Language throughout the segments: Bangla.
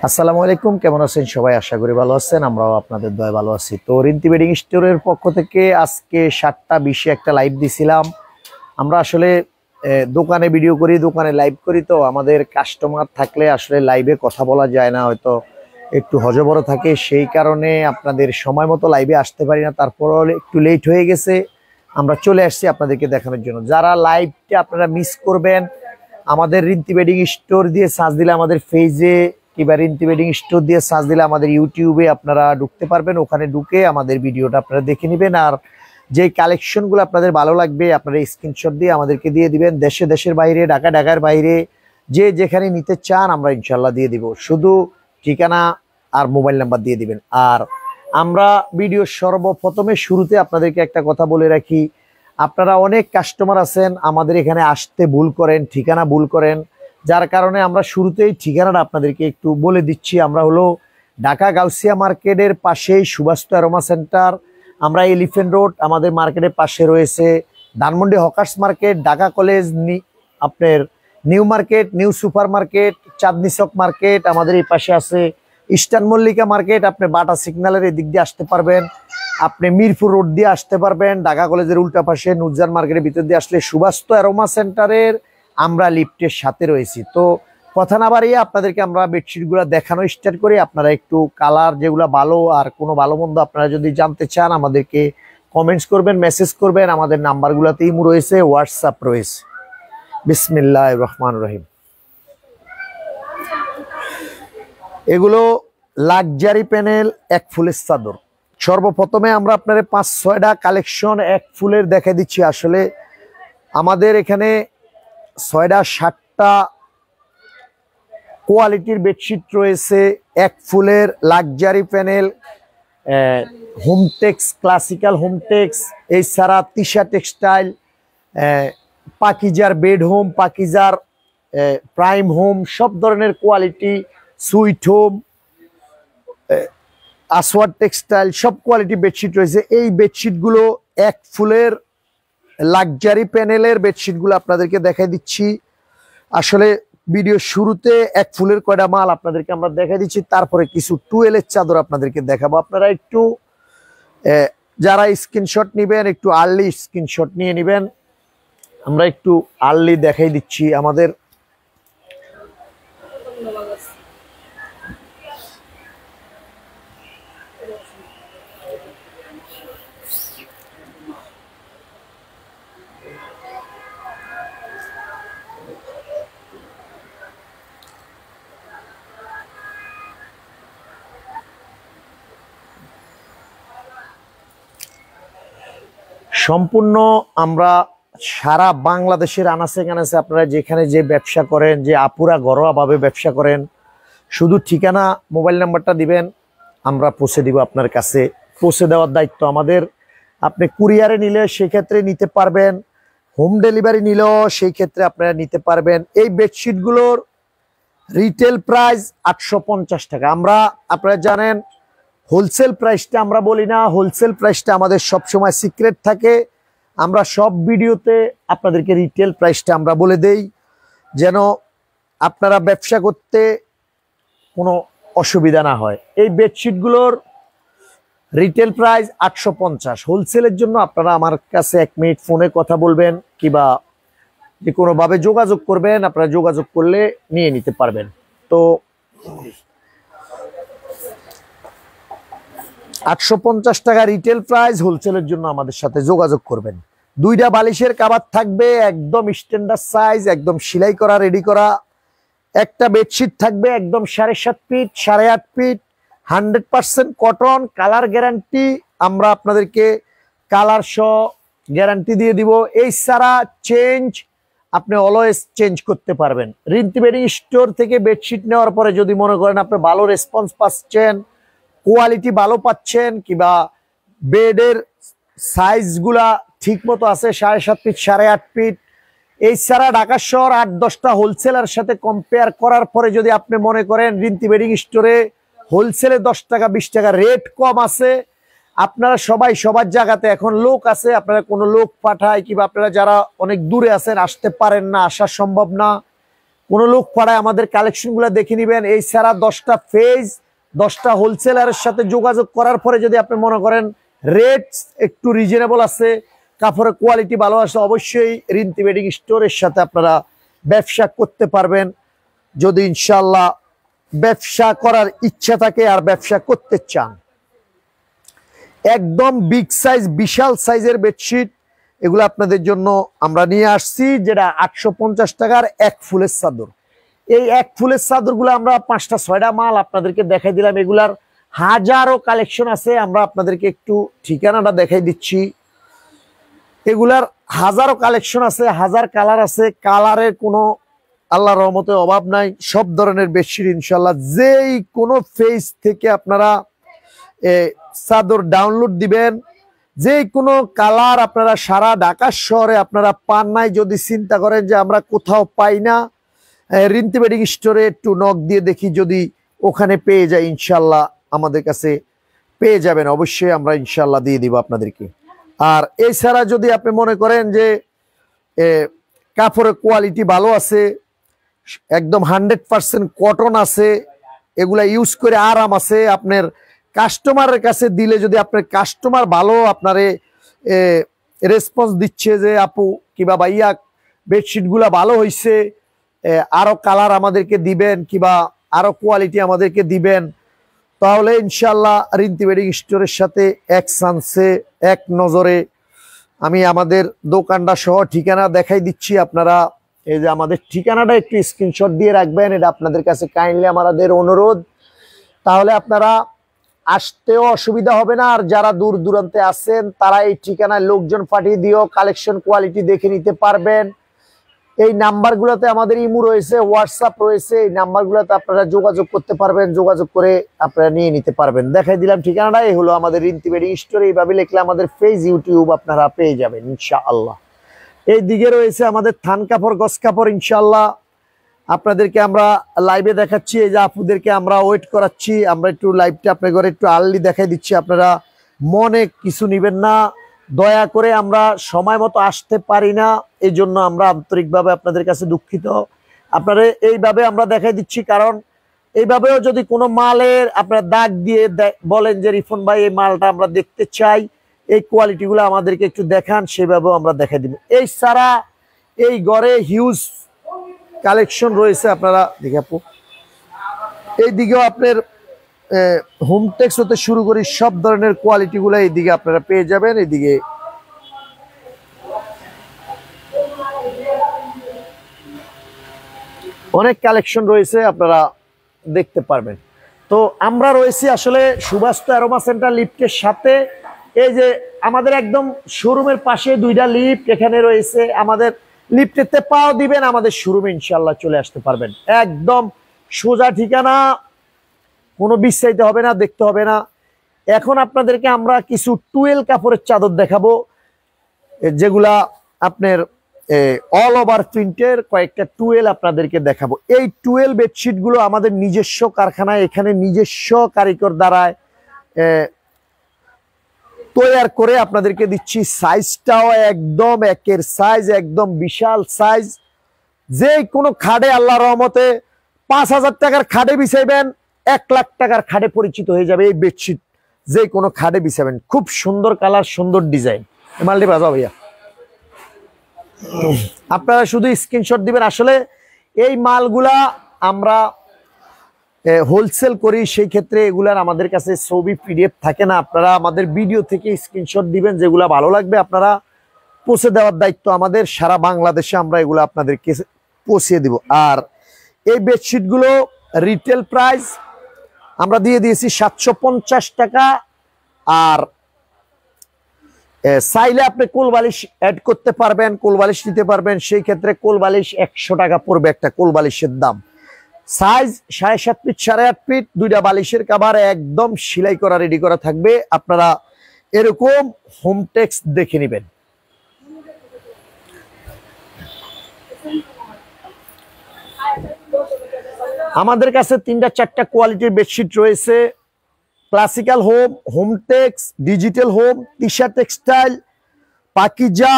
আসসালামু আলাইকুম, কেমন আছেন সবাই? আশা করি ভালো আছেন, আমরাও আপনাদের দয়ায় ভালো আছি। তো রিন্তি বেডিং স্টোরের পক্ষ থেকে আজকে 7টা 20-এ একটা লাইভ দিছিলাম। আমরা আসলে দোকানে ভিডিও করি, দোকানে লাইভ করি, তো আমাদের কাস্টমার থাকলে আসলে লাইভে কথা বলা যায় না, হয়তো একটু হজবড় থাকে, সেই কারণে আপনাদের সময় মতো লাইভে আসতে পারি না। তারপরও একটু লেট হয়ে গেছে, আমরা চলে আসছি আপনাদেরকে দেখানোর জন্য। যারা লাইভটা আপনারা মিস করবেন, আমাদের রিন্তি বেডিং স্টোর দিয়ে সার্চ দিলে আমাদের পেজে, কিংবা রিন্তি বেডিং স্টোর দিয়ে সার্চ দিলে আমাদের ইউটিউবে আপনারা ঢুকতে পারবেন। ওখানে ঢুকে আমাদের ভিডিওটা আপনারা দেখে নেবেন, আর যেই কালেকশনগুলো আপনাদের ভালো লাগবে আপনারা স্ক্রিনশট দিয়ে আমাদেরকে দিয়ে দিবেন। দেশের বাইরে, ঢাকার বাইরে যে যেখানে নিতে চান আমরা ইনশাল্লাহ দিয়ে দিব। শুধু ঠিকানা আর মোবাইল নাম্বার দিয়ে দিবেন। আর আমরা ভিডিও সর্বপ্রথমে শুরুতে আপনাদেরকে একটা কথা বলে রাখি, আপনারা অনেক কাস্টমার আছেন আমাদের এখানে আসতে ভুল করেন, ঠিকানা ভুল করেন, যার কারণে আমরা শুরুতেই ঠিকানাটা আপনাদেরকে একটু বলে দিচ্ছি। আমরা হলো ঢাকা গাউসিয়া মার্কেটের পাশেই সুভাষিত অ্যারোমা সেন্টার, আমরা এলিফ্যান্ট রোড, আমাদের মার্কেটের পাশে রয়েছে Dhanmondi hawkers market, Dhaka college, আপনার new market, new super market, Chandni Chowk market, আমাদের এই পাশে আছে ইস্টার্ন মল্লিকা মার্কেট। আপনি বাটা সিগন্যালের এদিক দিয়ে আসতে পারবেন, আপনি মিরপুর রোড দিয়ে আসতে পারবেন, ঢাকা কলেজের উল্টা পাশে নুরজান মার্কেটের ভিতর দিয়ে আসলে সুভাষিত অ্যারোমা সেন্টারের আমরা লিফটের সাথে রয়েছি। তো কথা না বাড়িয়ে আপনাদেরকে আমরা বেডশিটগুলো দেখানো স্টার্ট করি। আপনারা একটু কালার যেগুলো ভালো আর কোনো ভালো মন্দ আপনারা যদি জানতে চান আমাদেরকে কমেন্টস করবেন, মেসেজ করবেন। আমাদের নাম্বারগুলোতে ইমো রয়েছে, হোয়াটসঅ্যাপ রয়েছে। বিসমিল্লাহির রহমানির রহিম। এগুলো লাক্সারি প্যানেল এক ফুলের চাদর। সর্বপ্রথমে আমরা আপনাদের 5-6টা কালেকশন এক ফুলের দেখা দিচ্ছি। আসলে আমাদের এখানে 6টা কোয়ালিটির বেডশিট রয়েছে এক ফুলের luxury panel, Hometex, classical Hometex, এছাড়া তিশা টেক্সটাইল, পাকিজার বেড হোম, পাকিজার প্রাইম হোম, সব ধরনের quality, sweet home, Aswar textile, সব কোয়ালিটি বেডশিট রয়েছে। এই বেডশিটগুলো এক ফুলের লাক্সারি প্যানেলের বেডশিটগুলো আপনাদেরকে দেখাই দিচ্ছি। আসলে ভিডিও শুরুতে এক ফুলের কয়টা মাল আপনাদেরকে আমরা দেখাই দিচ্ছি, তারপরে কিছু টুয়েলের চাদর আপনাদেরকে দেখাবো। আপনারা একটু যারা স্ক্রিনশট নেবেন একটু আর্লি স্ক্রিনশট নিয়ে নেবেন। আমরা একটু আর্লি দেখাই দিচ্ছি। আমাদের সম্পূর্ণ আমরা সারা বাংলাদেশের আনাচে কানাচে, আপনারা যেখানে যে ব্যবসা করেন, যে আপুরা ঘরোয়াভাবে ব্যবসা করেন, শুধু ঠিকানা মোবাইল নাম্বারটা দিবেন, আমরা পৌঁছে দিব আপনার কাছে। পৌঁছে দেওয়ার দায়িত্ব আমাদের। আপনি কুরিয়ারে নিলে সেই ক্ষেত্রে নিতে পারবেন, হোম ডেলিভারি নিলেও সেই ক্ষেত্রে আপনারা নিতে পারবেন। এই বেডশিটগুলোর রিটেল প্রাইস 850 টাকা। আমরা, আপনারা জানেন, হোলসেল প্রাইসটা আমরা বলি না, হোলসেল প্রাইসটা আমাদের সবসময় সিক্রেট থাকে। আমরা সব ভিডিওতে আপনাদেরকে রিটেল প্রাইসটা আমরা বলে দেই, যেন আপনারা ব্যবসা করতে কোনো অসুবিধা না হয়। এই বেডশিটগুলোর রিটেল প্রাইস 850। হোলসেলের জন্য আপনারা আমার কাছে 1 মিনিট ফোনে কথা বলবেন, কিংবা যে কোনোভাবে যোগাযোগ করবেন। আপনারা যোগাযোগ করলে নিয়ে নিতে পারবেন। তো 850 টাকা রিটেল প্রাইস, হোলসেলের জন্য আমাদের সাথে যোগাযোগ করবেন। 2টা বালিশের কাভার থাকবে একদম স্ট্যান্ডার্ড সাইজ, একদম সেলাই করা, রেডি করা। একটা বেডশিট থাকবে একদম 7.5 feet, 8.5 feet, 100% cotton, colour guarantee. আমরা আপনাদেরকে কালার সহ গ্যারান্টি দিয়ে দিব। এই সারা চেঞ্জ আপনি অলওয়েজ চেঞ্জ করতে পারবেন। রিন্তি বেডিং স্টোর থেকে বেডশিট নেওয়ার পরে যদি মনে করেন আপনি ভালো রেসপন্স পাচ্ছেন, কোয়ালিটি ভালো পাচ্ছেন, কিংবা বেডের সাইজগুলা ঠিক মতো আছে, 7.5 ফিট, 8.5 ফিট, এছাড়া ঢাকা শহর 8-10টা হোলসেলার সাথে কম্পেয়ার করার পরে যদি আপনি মনে করেন রিন্তি বেডিং স্টোরে হোলসেলে 10 টাকা 20 টাকা রেট কম আছে, আপনারা সবাই সবার জায়গাতে এখন লোক আছে, আপনারা কোনো লোক পাঠায়, কিংবা আপনারা যারা অনেক দূরে আছেন আসতে পারেন না, আসা সম্ভব না, কোনো লোক পাড়ায় আমাদের কালেকশনগুলো দেখে নেবেন। এই ছাড়া 10টা পেজ 10টা হোলসেলারের সাথে যোগাযোগ করার পরে যদি আপনি মনে করেন রেট একটু রিজনেবল আছে, কাপড়ের কোয়ালিটি ভালো আছে, অবশ্যই রিন্তি ওয়েডিং স্টোরের সাথে আপনারা ব্যবসা করতে পারবেন। যদি ইনশাল্লাহ ব্যবসা করার ইচ্ছা থাকে আর ব্যবসা করতে চান। একদম বিগ সাইজ বিশাল সাইজের বেডশিট এগুলো আপনাদের জন্য আমরা নিয়ে আসছি, যেটা 850 টাকার এক ফুলের চাদর। এই এক ফুলের চাদরগুলো আমরা 5টা 6টা মাল আপনাদেরকে দেখাই দিলাম। এগুলার হাজারো কালেকশন আছে, আমরা আপনাদেরকে একটু ঠিকানাটা দেখাই দিচ্ছি। এগুলার হাজারো কালেকশন আছে, হাজার কালার আছে, কালারের কোনো আল্লাহর রহমতে অভাব নাই। সব ধরনের বেডশিট ইনশাল্লাহ যেই কোনো পেজ থেকে আপনারা চাদর ডাউনলোড দিবেন, যে কোনো কালার আপনারা সারা ঢাকা শহরে আপনারা পান নাই, যদি চিন্তা করেন যে আমরা কোথাও পাই না, রিন্তি ওয়েডিং স্টোরে একটু নক দিয়ে দেখি যদি ওখানে পেয়ে যায়, ইনশাল্লাহ আমাদের কাছে পেয়ে যাবেন। অবশ্যই আমরা ইনশাল্লাহ দিয়ে দিব আপনাদেরকে। আর এছাড়া যদি আপনি মনে করেন যে কাপড়ের কোয়ালিটি ভালো আছে, একদম 100% কটন আছে, এগুলা ইউজ করে আরাম আছে, আপনার কাস্টমারের কাছে দিলে যদি আপনার কাস্টমার ভালো আপনারে রেসপন্স দিচ্ছে যে আপু কিবা ভাইয়া বেডশিটগুলা ভালো হয়েছে, আরো কালার আমাদেরকে দিবেন কিবা আরো কোয়ালিটি আমাদেরকে দিবেন, তাহলে ইনশাল্লাহ রিন্তি ওয়েডিং স্টোরের সাথে এক চান্সে এক নজরে আমি আমাদের দোকানটা সহ ঠিকানা দেখাই দিচ্ছি। আপনারা এই যে আমাদের ঠিকানাটা একটু স্ক্রিনশট দিয়ে রাখবেন, এটা আপনাদের কাছে কাইন্ডলি আমাদের অনুরোধ। তাহলে আপনারা আসতেও অসুবিধা হবে না, আর যারা দূর দূরান্তে আছেন তারা এই ঠিকানায় লোকজন পাঠিয়ে দিও কালেকশন কোয়ালিটি দেখে নিতে পারবেন। এই নাম্বারগুলোতে আমাদের ইমো রয়েছে, হোয়াটসঅ্যাপ রয়েছে, এই নাম্বারগুলোতে আপনারা যোগাযোগ করতে পারবেন, যোগাযোগ করে আপনারা নিয়ে নিতে পারবেন। দেখাই দিলাম ঠিকানাটা, এই হলো আমাদের রিন্তি ওয়েডিং স্টোর। এইভাবে লিখলে আমাদের পেজ ইউটিউব আপনারা পেয়ে যাবেন ইনশাআল্লাহ। এই দিকে রয়েছে আমাদের থান কাপড় গস কাপড়, ইনশাআল্লাহ আপনাদেরকে আমরা লাইভে দেখাচ্ছি। এই যে আপুদেরকে আমরা ওয়েট করাচ্ছি, আমরা একটু লাইভটা আপনার ঘরে একটু আর্লি দেখাই দিচ্ছি, আপনারা মনে কিছু নিবেন না, দয়া করে আমরা সময় মতো আসতে পারি না, এই জন্য আমরা আন্তরিকভাবে আপনাদের কাছে দুঃখিত। আপনারা এইভাবে আমরা দেখাই দিচ্ছি, কারণ এইভাবেও যদি কোনো মালের আপনারা দাগ দিয়ে বলেন যে রিফন ভাই এই মালটা আমরা দেখতে চাই, এই কোয়ালিটিগুলো আমাদেরকে একটু দেখান, সেভাবেও আমরা দেখাই দিব। এই ছাড়া এই ঘরে হিউজ কালেকশন রয়েছে, আপনারা দেখে আপু এইদিকেও আপনার হোমটেক্স হতে শুরু করি সব ধরনের কোয়ালিটিগুলো এইদিকে আপনারা পেয়ে যাবেন। এইদিকে অনেক কালেকশন রয়েছে, আপনারা দেখতে পারবেন। তো আমরা রয়েছি আসলে সুবাস্ত অ্যারোমা সেন্টার লিফটের সাথে। এই যে আমাদের একদম শোরুমের পাশে 2টা লিফট এখানে রয়েছে, আমাদের লিফটেতে পাও দিবেন আমাদের শোরুমে ইনশাল্লাহ চলে আসতে পারবেন। একদম সোজা ঠিকানা, কোনো বিস্তারিত হবে না, দেখতে হবে না। এখন আপনাদেরকে আমরা কিছু টুয়েল কাপড়ের চাদর দেখাবো, যেগুলা আপনার অল ওভার প্রিন্টের কয়েকটা টুয়েল আপনাদেরকে দেখাবো। এই টুয়েল বেডশিটগুলো আমাদের নিজস্ব কারখানায়, এখানে নিজস্ব কারিগর দ্বারায় তৈয়ার করে আপনাদেরকে দিচ্ছি। সাইজটাও একদম একের সাইজ, একদম বিশাল সাইজ। যে কোনো খাটে আল্লাহর রহমতে 5,000 টাকার খাটে বিছাইবেন, 1 লাখ টাকার খাটে পরিচিত হয়ে যাবে এই বেডশিট। যে কোনো খাটে বিছাবেন, খুব সুন্দর কালার, সুন্দর ডিজাইন। মালটি বাজাও ভাইয়া, আপনারা শুধু স্ক্রিনশট দিবেন। আসলে এই মালগুলা আমরা হোলসেল করি, সেই ক্ষেত্রে এগুলার আমাদের কাছে ছবি পিডিএফ থাকে না। আপনারা আমাদের ভিডিও থেকে স্ক্রিনশট দিবেন, যেগুলা ভালো লাগবে আপনারা পৌঁছে দেওয়ার দায়িত্ব আমাদের। সারা বাংলাদেশে আমরা এগুলো আপনাদেরকে পৌঁছে দিব। আর এই বেডশিটগুলো রিটেল প্রাইস আমরা দিয়ে দিয়েছি 750 টাকা। আর চাইলে আপনি কোলবালিশ অ্যাড করতে পারবেন, কোলবালিশ নিতে পারবেন, সেই ক্ষেত্রে কোলবালিশ 100 টাকা পড়বে একটা কোলবালিশের দাম। সাইজ 7.5 ফিট 8.5 ফিট, 2টা বালিশের কাভার একদম সেলাই করা রেডি করা থাকবে। আপনারা এরকম হোমটেক্স দেখে নেবেন। আমাদের কাছে 3টা 4টা কোয়ালিটির বেডশিট রয়েছে। Classical home, Hometex, digital home, Tisha textile, Pakiza,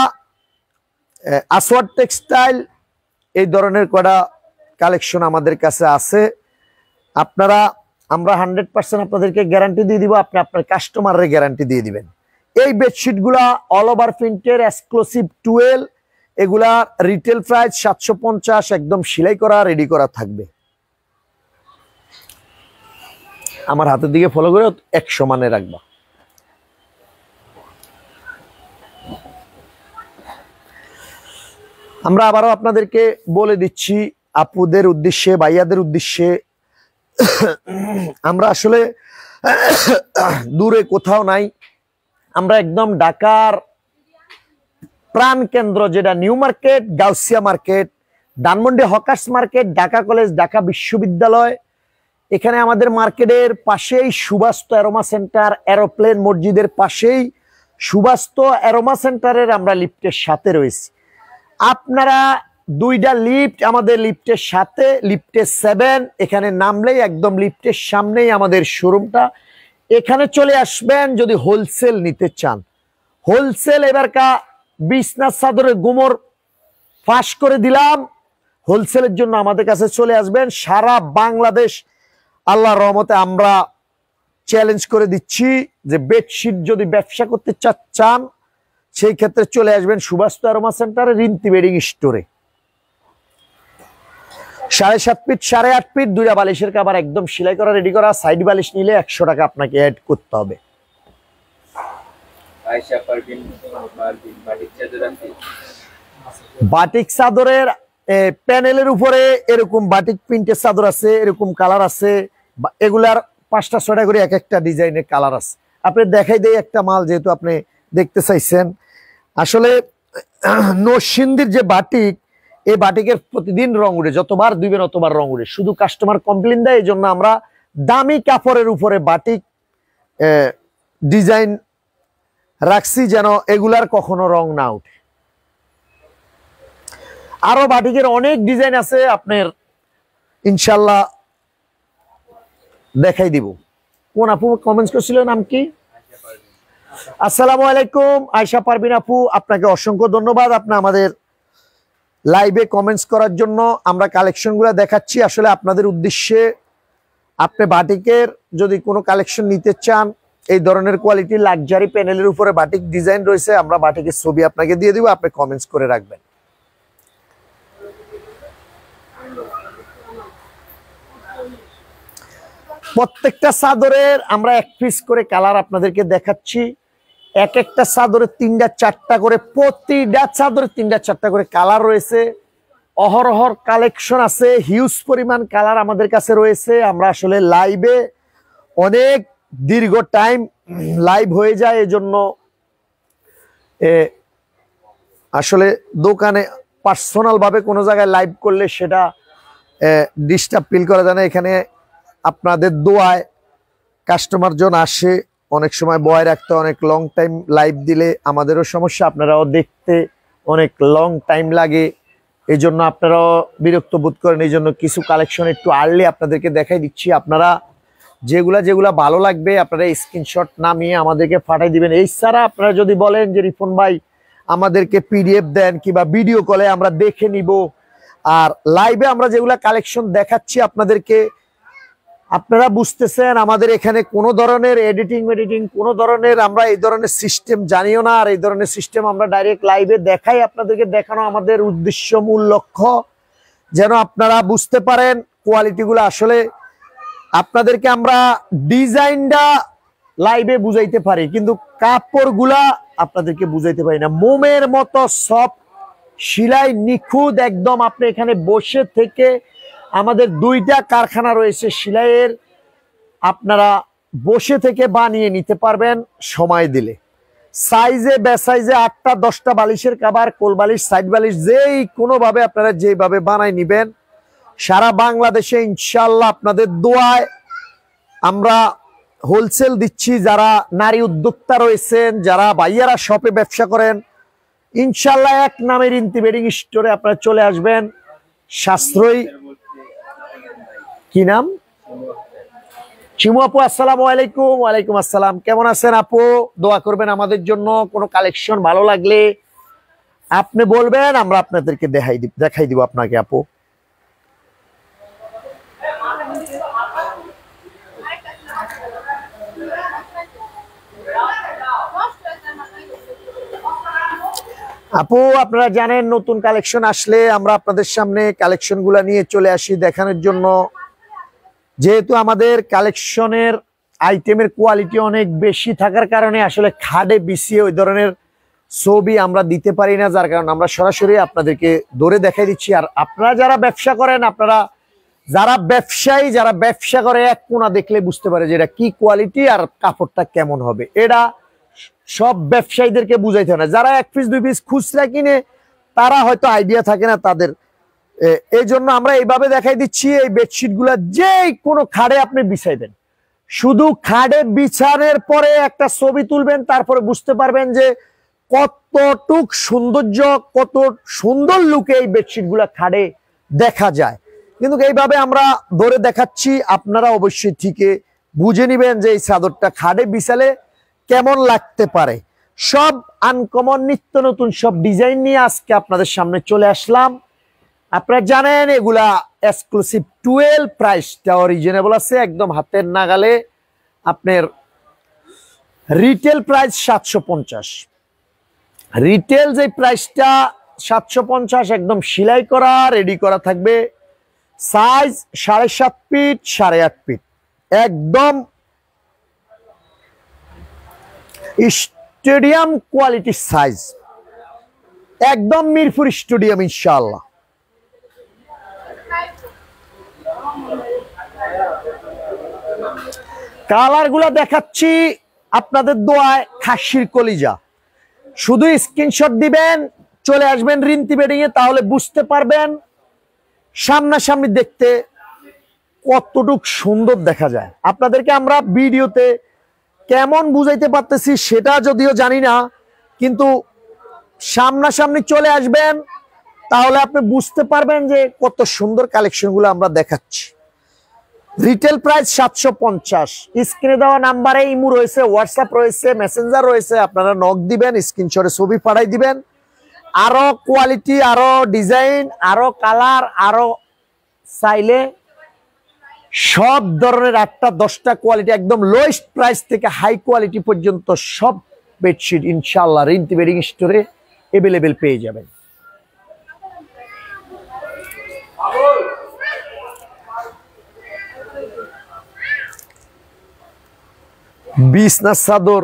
Aswar textile, এই ধরনের কটা কালেকশন আমাদের কাছে আছে। আপনারা আমরা 100% আপনাদেরকে গ্যারান্টি দিয়ে দিব, আপনি আপনার কাস্টমারের গ্যারান্টি দিয়ে দিবেন। এই বেডশিটগুলা অল ওভার প্রিন্টের এক্সক্লুসিভ 12, এগুলা রিটেল প্রাইস 750, একদম সেলাই করা রেডি করা থাকবে। আমার হাতের দিকে ফলো করে 100 মানে রাখবা। আমরা আবারও আপনাদেরকে বলে দিচ্ছি আপুদের উদ্দেশ্যে, ভাইয়াদের উদ্দেশ্যে, আমরা আসলে দূরে কোথাও নাই, আমরা একদম ঢাকার প্রাণ কেন্দ্র, যেটা new market, Gausia market, Dhanmondi hawkers market, Dhaka college, Dhaka বিশ্ববিদ্যালয়। এখানে আমাদের মার্কেটের পাশেই সুবাস্ত অ্যারোমা সেন্টার, এরোপ্লেন মসজিদের পাশেই সুবাস্ত অ্যারোমা সেন্টারের আমরা লিফটের সাথে রয়েছি। আপনারা 2টা লিফট আমাদের লিফটের সাথে, লিফটে 7, এখানে নামলেই একদম লিফটের সামনেই আমাদের শোরুমটা। এখানে চলে আসবেন যদি হোলসেল নিতে চান। হোলসেল এবারকা বিছনা চাদরের গুমর ফাঁস করে দিলাম। হোলসেলের জন্য আমাদের কাছে চলে আসবেন। সারা বাংলাদেশ আল্লাহর রহমতে আমরা চ্যালেঞ্জ করে দিচ্ছি যে বেডশিট যদি ব্যবসা করতে চান সেই ক্ষেত্রে চলে আসবেন সুবাস্ত অ্যারোমা সেন্টারে, রিন্তি বেডিং স্টোরে। 7.5 ফিট 8.5 ফিট 2টা বালিশের কাভার একদম সেলাই করা রেডি করা। সাইড বালিশ নিলে 100 টাকা আপনাকে অ্যাড করতে হবে। বাটিক চাদরের প্যানেলের উপরে এরকম বাটিক প্রিন্টের চাদর আছে, এরকম কালার আছে, এগুলার 5টা 6টা করে এক একটা ডিজাইনের কালার আছে। আপনি দেখাই দেই একটা মাল, যেহেতু আপনি দেখতে চাইছেন। আসলে নরসিংদীর যে বাটিক, এই বাটিকের প্রতিদিন রং উঠে, যতবার দিবেন অতবার রং উঠে, শুধু কাস্টমার কমপ্লেন দেয়। এই জন্য আমরা দামি কাপড়ের উপরে বাটিক ডিজাইন রাখছি, যেন এগুলার কখনো রং না উঠে। আরো বাটিকের অনেক ডিজাইন আছে, আপনার ইনশাল্লাহ দেখাই দিব। কোন আপু কমেন্টস করছিল, নাম কি? আসসালামু আলাইকুম, আয়েশা পারভিন আপু, আপনাকে অসংখ্য ধন্যবাদ আপনি আমাদের লাইভে কমেন্টস করার জন্য। আমরা কালেকশনগুলো দেখাচ্ছি আসলে আপনাদের উদ্দেশ্যে। আপনি বাটিকের যদি কোনো কালেকশন নিতে চান, এই ধরনের কোয়ালিটি লাক্সারি প্যানেলের উপরে বাটিক ডিজাইন রয়েছে, আমরা বাটিকের ছবি আপনাকে দিয়ে দিব, আপনি কমেন্টস করে রাখবেন। প্রত্যেকটা চাদরের আমরা 1 পিস করে কালার আপনাদেরকে দেখাচ্ছি। এক একটা চাদরে 3টা 4টা করে, প্রতিটা চাদরে 3টা 4টা করে কালার রয়েছে। অহরহর কালেকশন আছে, হিউজ পরিমাণ কালার আমাদের কাছে রয়েছে। আমরা আসলে লাইভে অনেক দীর্ঘ টাইম লাইভ হয়ে যায়, এজন্য আসলে দোকানে পার্সোনাল ভাবে কোনো জায়গায় লাইভ করলে সেটা ডিস্টার্ব ফিল করা যায় না। এখানে আপনাদের দোয়ায় কাস্টমার জন আসে, অনেক সময় বয় রাখতে অনেক লং টাইম লাইভ দিলে আমাদেরও সমস্যা, আপনারাও দেখতে অনেক লং টাইম লাগে, এই জন্য আপনারাও বিরক্ত বোধ করেন। এই জন্য কিছু কালেকশন একটু আর্লি আপনাদেরকে দেখাই দিচ্ছি। আপনারা যেগুলা ভালো লাগবে আপনারা স্ক্রিনশট নামিয়ে আমাদেরকে পাঠাই দিবেন। এই ছাড়া আপনারা যদি বলেন যে রিপন ভাই আমাদেরকে পিডিএফ দেন কিংবা ভিডিও কলে আমরা দেখে নিব, আর লাইভে আমরা যেগুলা কালেকশন দেখাচ্ছি আপনাদেরকে, আপনারা বুঝতেছেন আমাদের এখানে কোনো ধরনের এডিটিং কোনো ধরনের আমরা এই ধরনের সিস্টেম জানিও না। আর এই ধরনের সিস্টেম আমরা ডাইরেক্ট লাইভে দেখাই, আপনাদেরকে দেখানো আমাদের উদ্দেশ্য, মূল লক্ষ্য, যেন আপনারা বুঝতে পারেন কোয়ালিটিগুলো। আসলে আপনাদেরকে আমরা ডিজাইনটা লাইভে বুঝাইতে পারি, কিন্তু কাপড়গুলা আপনাদেরকে বুঝাইতে পারি না। মোমের মতো সফট, সেলাই নিখুঁত একদম। আপনি এখানে বসে থেকে, আমাদের 2টা কারখানা রয়েছে সেলাইয়ের, আপনারা বসে থেকে বানিয়ে নিতে পারবেন সময় দিলে। সাইজে বেসাইজে 8টা 10টা বালিশের কাভার, কোল বালিশ, সাইড বালিশ, যেই কোনোভাবে আপনারা যেভাবে বানাই নিবেন, সারা বাংলাদেশে ইনশাল্লাহ আপনাদের দোয়ায় আমরা হোলসেল দিচ্ছি। যারা নারী উদ্যোক্তা রয়েছেন, যারা ভাইয়ারা শপে ব্যবসা করেন, ইনশাল্লাহ এক নামে রিন্তি বেডিং স্টোরে আপনারা চলে আসবেন। সাশ্রয়ী, কি নাম? চিমু আপু, আসসালামু আলাইকুম। ওয়ালাইকুম আসসালাম, কেমন আছেন আপু? দোয়া করবেন আমাদের জন্য। কোনো কালেকশন ভালো লাগলে আপনি বলবেন, আমরা আপনাদেরকে দেখাই দিব আপনাকে আপু। আপু আপনারা জানেন নতুন কালেকশন আসলে আমরা আপনাদের সামনে কালেকশনগুলো নিয়ে চলে আসি দেখানোর জন্য। যেহেতু আমাদের কালেকশনের আইটেমের কোয়ালিটি অনেক বেশি থাকার কারণে আসলে খাটে বিছিয়ে ওই ধরনের ছবি আমরা দিতে পারি না, যার কারণে আমরা সরাসরি আপনাদেরকে ধরে দেখাই দিচ্ছি। আর আপনারা যারা ব্যবসা করেন, আপনারা যারা ব্যবসায়ী, যারা ব্যবসা করে এক কোণা দেখলে বুঝতে পারে যে এটা কি কোয়ালিটি আর কাপড়টা কেমন হবে। এটা সব ব্যবসায়ীদেরকে বুঝাইতে হয় না, যারা এক পিস দুই পিস খুচরা কিনে তারা হয়তো আইডিয়া থাকে না তাদের। এই জন্য আমরা এইভাবে দেখাই দিচ্ছি। এই বেডশিট গুলা যে কোনো খাড়ে আপনি বিছাইবেন, শুধু খাড়ে বিছানোর পরে একটা ছবি তুলবেন, তারপরে বুঝতে পারবেন যে কতটুক সৌন্দর্য, কত সুন্দর লুকে এই বেডশিট গুলা খাড়ে দেখা যায়। কিন্তু এইভাবে আমরা ধরে দেখাচ্ছি, আপনারা অবশ্যই ঠিকই বুঝে নিবেন যে এই চাদরটা খাড়ে বিছালে কেমন লাগতে পারে। সব আনকমন নিত্য নতুন সব ডিজাইন নিয়ে আজকে আপনাদের সামনে চলে আসলাম। আপনারা জানেন এগুলা এক্সক্লুসিভ 12 প্রাইসটা রিজনেবল আছে, একদম হাতের নাগালে। আপনার রিটেল প্রাইস 750, রিটেল যে প্রাইসটা 750 একদম সেলাই করা রেডি করা থাকবে। সাইজ 7.5 ফিট 8.5 ফিট, একদম স্টেডিয়াম কোয়ালিটির সাইজ, একদম মিরপুর স্টেডিয়াম ইনশাআল্লাহ। কালার গুলা দেখাচ্ছি আপনাদের দোয়ায়, খাসির কলিজা। শুধু স্ক্রিনশট দিবেন, চলে আসবেন রিন্তি বেডিং এ, তাহলে বুঝতে পারবেন সামনাসামনি দেখতে কতটুক সুন্দর দেখা যায়। আপনাদেরকে আমরা ভিডিওতে কেমন বুঝাইতে পারতেছি সেটা যদিও জানি না, কিন্তু সামনাসামনি চলে আসবেন তাহলে আপনি বুঝতে পারবেন যে কত সুন্দর কালেকশনগুলো আমরা দেখাচ্ছি। Retail price 750। স্ক্রিনে দেওয়া নাম্বারে ইমো রয়েছে, হোয়াটসঅ্যাপ রয়েছে, মেসেঞ্জার রয়েছে। আপনারা নক দিবেন, স্ক্রিনশটে ছবি পাঠাই দিবেন। আরো কোয়ালিটি, আরো ডিজাইন, আরো কালার, আরো চাইলে সব ধরনের 8টা 10টা কোয়ালিটি, একদম লোয়েস্ট প্রাইস থেকে হাই কোয়ালিটি পর্যন্ত সব বেডশিট ইনশাআল্লাহ রিন্তি বেডিং স্টোরে অ্যাভেলেবেল পেয়ে যাবেন। বিছনার চাদর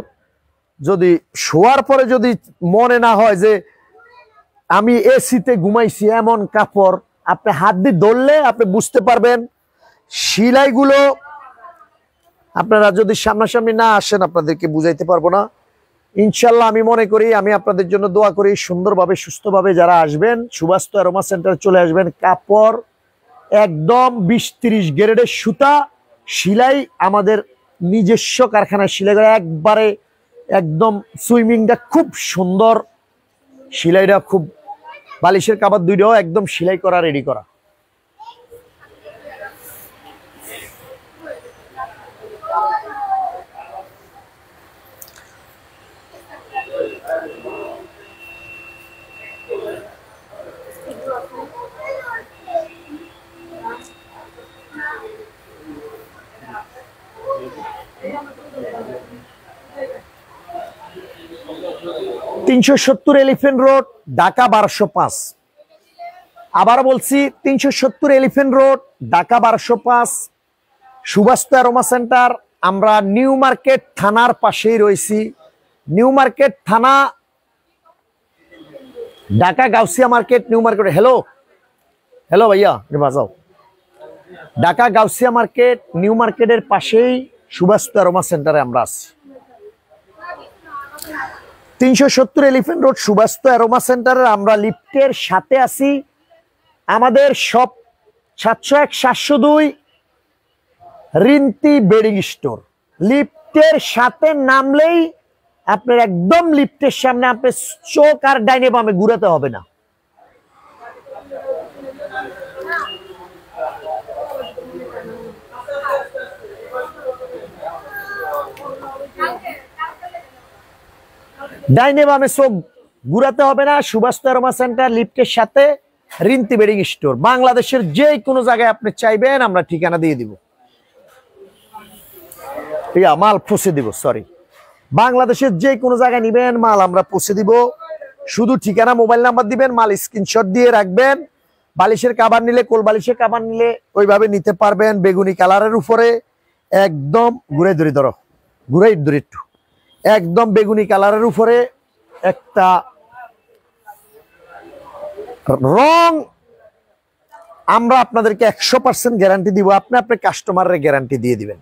যদি শোয়ার পরে যদি মনে না হয় যে আমি এসিতে ঘুমাইছি, এমন কাপড় আপনি হাত দিয়ে ধরলে আপনি বুঝতে পারবেন। সেলাইগুলো আপনারা যদি সামনাসামনি না আসেন আপনাদেরকে বুঝাইতে পারবো না। ইনশাল্লাহ আমি মনে করি, আমি আপনাদের জন্য দোয়া করি সুন্দরভাবে সুস্থভাবে যারা আসবেন সুবাস্তু অ্যারোমা সেন্টারে চলে আসবেন। কাপড় একদম 20-30 গ্রেডের সুতা, সেলাই আমাদের নিজস্ব কারখানায় সেলাই করা, একবারে একদম সুইমিংটা খুব সুন্দর, সেলাইটা খুব, বালিশের কাপড় দুইটাও একদম সেলাই করা রেডি করা। $370 এলিফ্যান্ট রোড, ঢাকা 1205। আবার বলছি 370 elephant road, Dhaka 1205, Suvastu aroma centre. আমরা নিউ মার্কেট থানার পাশেই রয়েছি। নিউ মার্কেট থানা, Dhaka Gausia market, new market. Hello hello ভাইয়া, বাজাও। ঢাকা গাউসিয়া মার্কেট, নিউ মার্কেটের পাশেই সুবাস্তু অ্যারোমা সেন্টারে আমরা আছি। 370 এলিফ্যান্ট রোড সুবাস্তু অ্যারোমা সেন্টারে আমরা লিফটের সাথে আছি। আমাদের সব 701-702 রিন্তি বেডিং স্টোর। লিফটের সাথে নামলেই আপনার একদম লিফটের সামনে, আপনার চোখ আর ডাইনে বামে ঘুরাতে হবে না। ডাইনে বামে চোখ ঘুরাতে হবে না। সুবাস্তু অ্যারোমা সেন্টার, লিফটের সাথে রিন্তি বেডিং স্টোর। বাংলাদেশের যে কোনো জায়গায় আপনি চাইবেন আমরা ঠিকানা দিয়ে দিব, মাল পৌঁছে দিব। সরি, বাংলাদেশের যে কোনো জায়গায় নিবেন মাল আমরা পৌঁছে দিব। শুধু ঠিকানা মোবাইল নাম্বার দিবেন, মাল স্ক্রিনশট দিয়ে রাখবেন। বালিশের কাভার নিলে, কোল বালিশের কাভার নিলে ওইভাবে নিতে পারবেন। বেগুনি কালারের উপরে একদম ঘুরে একটু একদম বেগুনি কালারের উপরে একটা রং আমরা আপনাদেরকে 100% গ্যারান্টি দিব। আপনি আপনার কাস্টমারের গ্যারান্টি দিয়ে দিবেন।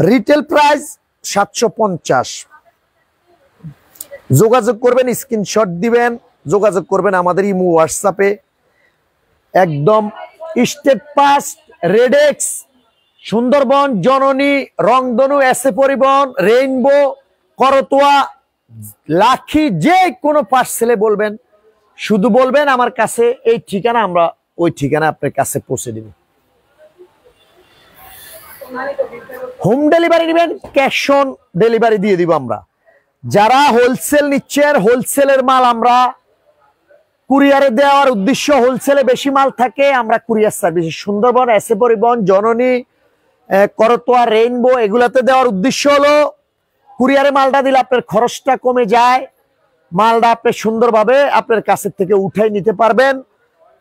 Retail price 750। যোগাযোগ করবেন, স্ক্রিনশট দিবেন, যোগাযোগ করবেন আমাদের ইমো হোয়াটসঅ্যাপে। একদম স্টেট ফার্স্ট, রেডেক্স, সুন্দরবন, জননী, রংধনু, এসএ পরিবহন, রেইনবো, করতোয়া, লাখি, যে কোনো পার্সেলে বলবেন, শুধু বলবেন আমার কাছে এই ঠিকানা, আমরা ওই ঠিকানা আপনার কাছে পৌঁছে দিব। হোম ডেলিভারি নেবেন, ক্যাশ অন ডেলিভারি দিয়ে দিব আমরা। যারা হোলসেল নিচ্ছেন, হোলসেলের মাল আমরা কুরিয়ারে দেওয়ার উদ্দেশ্য, হোলসেলে বেশি মাল থাকে, আমরা কুরিয়ার সার্ভিস সুন্দরবন, এসএ পরিবহন, জননী, করতোয়া, রেইনবো এগুলাতে দেওয়ার উদ্দেশ্য হলো কুরিয়ারে মালটা দিলে আপনার খরচটা কমে যায়, মালটা আপনি সুন্দরভাবে আপনার কাছের থেকে উঠাই নিতে পারবেন।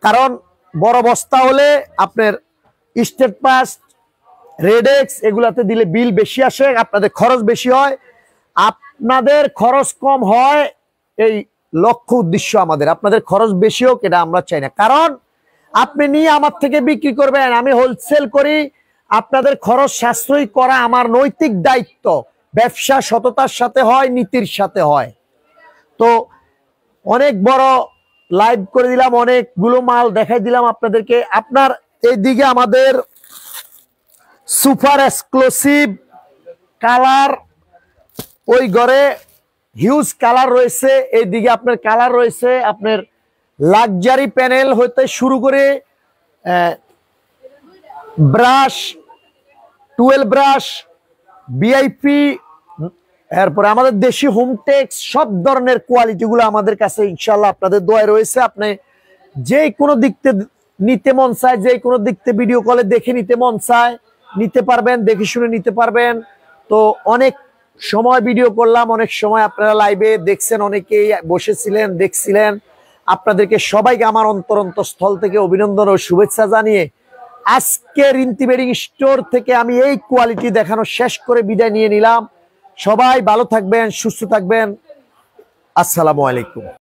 কারণ বড় বস্তা হলে আপনার স্টেট ফার্স্ট, রেডেক্স এগুলাতে দিলে বিল বেশি আসে, আপনাদের খরচ বেশি হয়। আপনাদের খরচ কম হয়, এই লক্ষ্য উদ্দেশ্য আমাদের। আপনাদের খরচ বেশি হোক এটা আমরা চাই না। কারণ আপনি নিয়ে আমার থেকে বিক্রি করবেন, আমি হোলসেল করি, আপনাদের খরচ সাশ্রয়ী করা আমার নৈতিক দায়িত্ব। ব্যবসা সততার সাথে হয়, নীতির সাথে হয়। তো অনেক বড় লাইভ করে দিলাম, অনেকগুলো মাল দেখাই দিলাম আপনাদেরকে। আপনার এইদিকে আমাদের সুপার এক্সক্লুসিভ কালার, ওই ঘরে হিউজ কালার রয়েছে, এইদিকে আপনার কালার রয়েছে, আপনার লাক্সারি প্যানেল হইতে শুরু করে ব্রাশ, 12 ব্রাশ, ভিআইপি, এরপরে আমাদের দেশি হোমটেক্স, সব ধরনের কোয়ালিটিগুলো আমাদের কাছে ইনশাল্লাহ আপনাদের দোয়ায় রয়েছে। আপনি যে কোনো দিক থেকে নিতে মন চায়, যে কোনো দিক থেকে ভিডিও কলে দেখে নিতে মন চায় নিতে পারবেন, দেখে শুনে নিতে পারবেন। তো অনেক সময় ভিডিও করলাম, অনেক সময় আপনারা লাইভে দেখছেন, অনেকেই বসেছিলেন দেখছিলেন। আপনাদেরকে সবাইকে আমার অন্তরস্থল থেকে অভিনন্দন ও শুভেচ্ছা জানিয়ে আজকে রিন্তি বেডিং স্টোর থেকে আমি এই কোয়ালিটি দেখানো শেষ করে বিদায় নিয়ে নিলাম। সবাই ভালো থাকবেন, সুস্থ থাকবেন। আসসালামু আলাইকুম।